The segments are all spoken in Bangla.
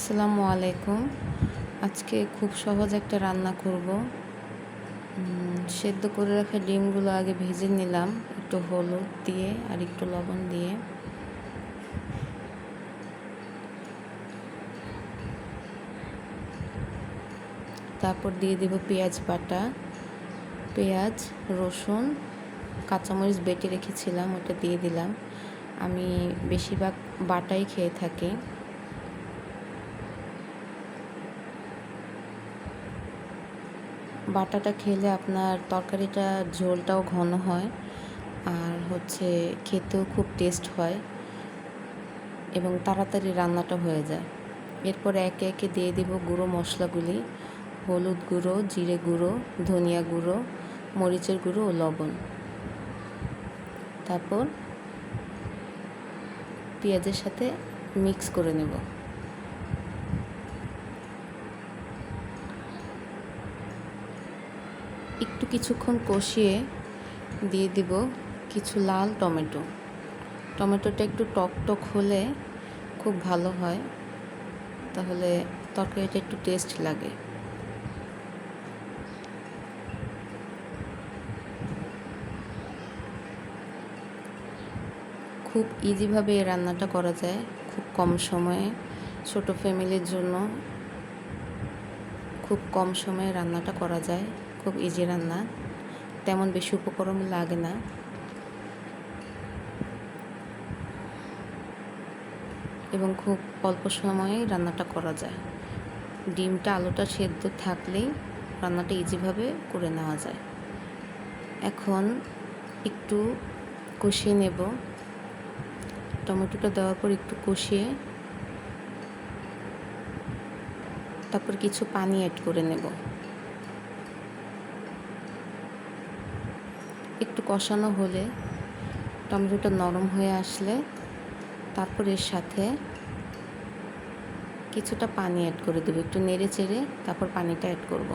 আসসালামু আলাইকুম। আজকে খুব সহজ একটা রান্না করব। সেদ্ধ করে রাখা ডিমগুলো আগে ভেজে নিলাম একটু হলুদ দিয়ে আর একটু লবণ দিয়ে। তারপর দিয়ে দেব পেঁয়াজ বাটা, পেঁয়াজ, রসুন, কাঁচামরিচ বেটে রেখেছিলাম ওটা দিয়ে দিলাম। আমি বেশিরভাগ বাটাই খেয়ে থাকি। বাটাটা খেলে আপনার তরকারিটা ঝোলটাও ঘন হয় আর খেতেও খুব টেস্ট হয় এবং তাড়াতাড়ি রান্নাটা হয়ে যায়। এরপর একে একে দিয়ে দিব গুঁড়ো মশলাগুলি: হলুদ গুঁড়ো, জিরে গুঁড়ো, ধনিয়া গুঁড়ো, মরিচের গুঁড়ো ও লবণ। তারপর পেঁয়াজের সাথে মিক্স করে নেব। একটু কিছুক্ষণ কষিয়ে দিয়ে দিব কিছু লাল টমেটো। টমেটোটা একটু টক টক হলে খুব ভালো হয়, তাহলে তরকারিটা একটু টেস্ট লাগে। খুব ইজিভাবে এই রান্নাটা করা যায়, খুব কম সময়ে। ছোট ফ্যামিলির জন্য খুব কম সময়ে রান্নাটা করা যায়, খুব ইজি রান্না, তেমন বেশি উপকরণ লাগে না। এবং খুব অল্প সময়ে রান্নাটা করা যায়। ডিমটা আলুটা সেদ্ধ থাকলেই রান্নাটা ইজিভাবে করে নেওয়া যায়। এখন একটু কষিয়ে নেব। টমেটোটা দেওয়ার পর একটু কষিয়ে তারপর কিছু পানি অ্যাড করে নেব। একটু কষানো হলে, টমেটোটা নরম হয়ে আসলে তারপর এর সাথে কিছুটা পানি অ্যাড করে দেব। একটু নেড়ে চেড়ে তারপর পানিটা অ্যাড করব।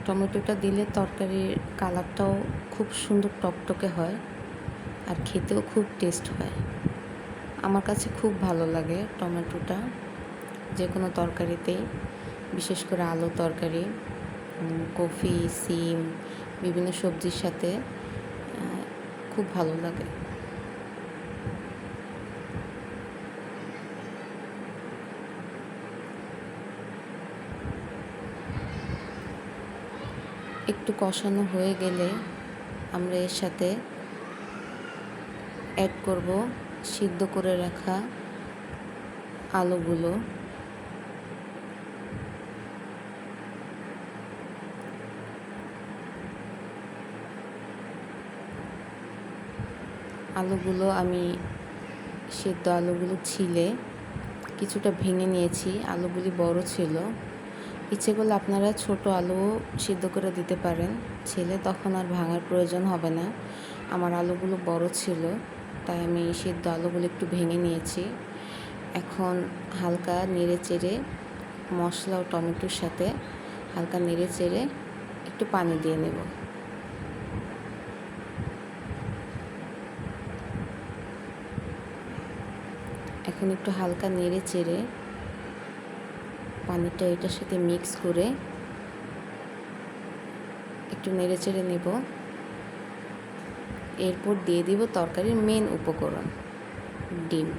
টমেটোটা দিলে তরকারির কালারটাও খুব সুন্দর টকটকে হয় আর খেতেও খুব টেস্ট হয়। আমার কাছে খুব ভালো লাগে টমেটোটা যে কোনো তরকারিতেই, বিশেষ করে আলু তরকারি, কফি, সিম, বিভিন্ন সবজির সাথে খুব ভালো লাগে। একটু কষানো হয়ে গেলে আমরা এর সাথে অ্যাড করব সিদ্ধ করে রাখা আলুগুলো। আমি সিদ্ধ আলুগুলো ছিলে কিছুটা ভেঙে নিয়েছি। আলুগুলি বড় ছিল, ইচ্ছে করলে আপনারা ছোট আলুও সিদ্ধ করে দিতে পারেন ছিলে, তখন আর ভাঙার প্রয়োজন হবে না। আমার আলুগুলো বড় ছিল তাই আমি সিদ্ধ আলুগুলো একটু ভেঙে নিয়েছি। এখন হালকা নেড়ে চেড়ে মশলা ও টমেটোর সাথে হালকা নেড়ে চেড়ে একটু পানি দিয়ে নেব। এখন একটু হালকা নেড়ে চেড়ে পানিটা এটার সাথে মিক্স করে একটু নেড়ে চেড়ে নেব। এরপর দিয়ে দিব তরকারির মেন উপকরণ, ডিম।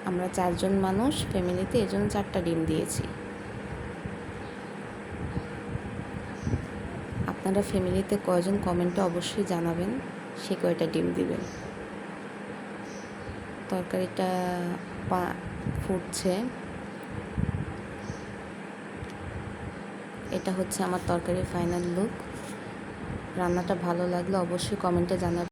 আমরা 4 জন মানুষ ফ্যামিলিতে, এজন্য 4টা ডিম দিয়েছি। আপনারা ফ্যামিলিতে কয়জন কমেন্টে অবশ্যই জানাবেন, সে কয়টা ডিম দিবেন। তরকারিটা ফুটছে। এটা হচ্ছে আমার তরকারির ফাইনাল লুক। রান্নাটা ভালো লাগলে অবশ্যই কমেন্টে জানাবেন।